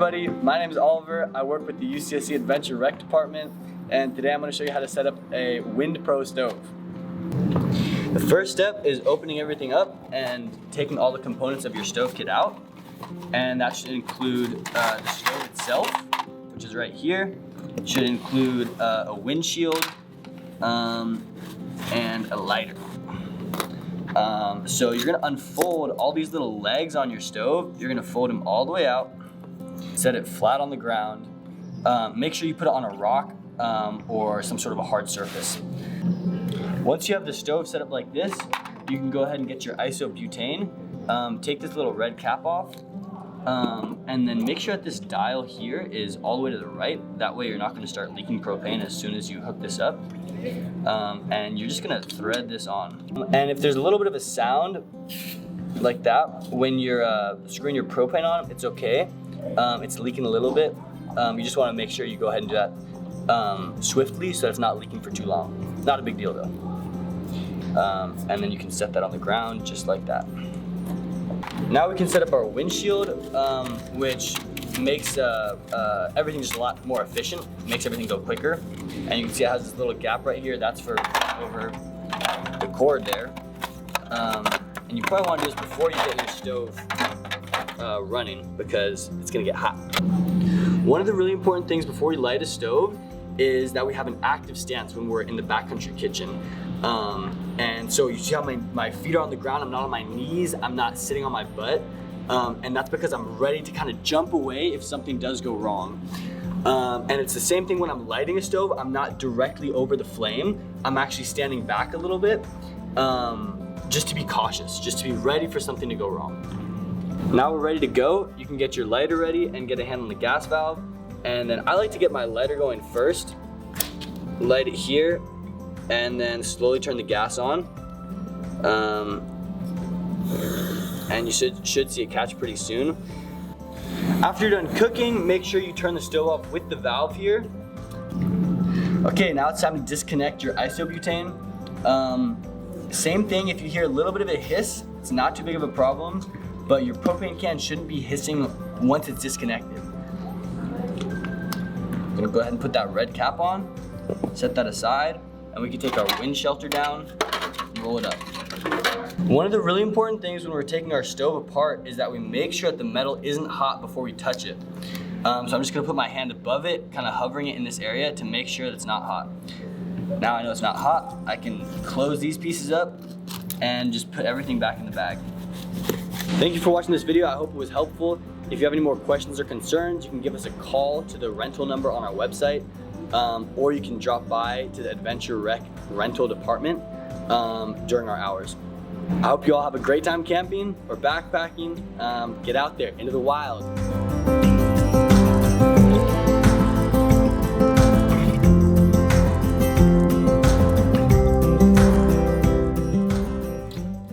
everybody, my name is Oliver. I work with the UCSC Adventure Rec Department, and today I'm going to show you how to set up a WindPro stove. The first step is opening everything up and taking all the components of your stove kit out, and that should include the stove itself, which is right here. It should include a windshield and a lighter. So you're gonna unfold all these little legs on your stove. You're gonna fold them all the way out, set it flat on the ground. Make sure you put it on a rock or some sort of a hard surface. Once you have the stove set up like this, you can go ahead and get your isobutane. Take this little red cap off, and then make sure that this dial here is all the way to the right. That way you're not gonna start leaking propane as soon as you hook this up. And you're just gonna thread this on. And if there's a little bit of a sound like that when you're screwing your propane on, it's okay. It's leaking a little bit. You just wanna make sure you go ahead and do that swiftly so that it's not leaking for too long. Not a big deal though. And then you can set that on the ground just like that. Now we can set up our windshield, which makes everything just a lot more efficient, makes everything go quicker. And you can see it has this little gap right here. That's for over the cord there. And you probably want to do this before you get your stove running because it's gonna get hot. One of the really important things before we light a stove is that we have an active stance when we're in the backcountry kitchen. And so you see how my feet are on the ground, I'm not on my knees, I'm not sitting on my butt. And that's because I'm ready to kind of jump away if something does go wrong. And it's the same thing when I'm lighting a stove. I'm not directly over the flame. I'm actually standing back a little bit, just to be cautious, just to be ready for something to go wrong. Now we're ready to go. You can get your lighter ready and get a hand on the gas valve. And then I like to get my lighter going first, light it here, and then slowly turn the gas on. And you should see it catch pretty soon. After you're done cooking, make sure you turn the stove off with the valve here. Okay, now it's time to disconnect your isobutane. Same thing, if you hear a little bit of a hiss, it's not too big of a problem, but your propane can shouldn't be hissing once it's disconnected. I'm gonna go ahead and put that red cap on, set that aside, and we can take our wind shelter down and roll it up. One of the really important things when we're taking our stove apart is that we make sure that the metal isn't hot before we touch it. So I'm just gonna put my hand above it, kind of hovering it in this area to make sure that it's not hot. Now I know it's not hot, I can close these pieces up and just put everything back in the bag. Thank you for watching this video. I hope it was helpful. If you have any more questions or concerns, you can give us a call to the rental number on our website, or you can drop by to the Adventure Rec Rental Department during our hours. I hope you all have a great time camping or backpacking. Get out there into the wild.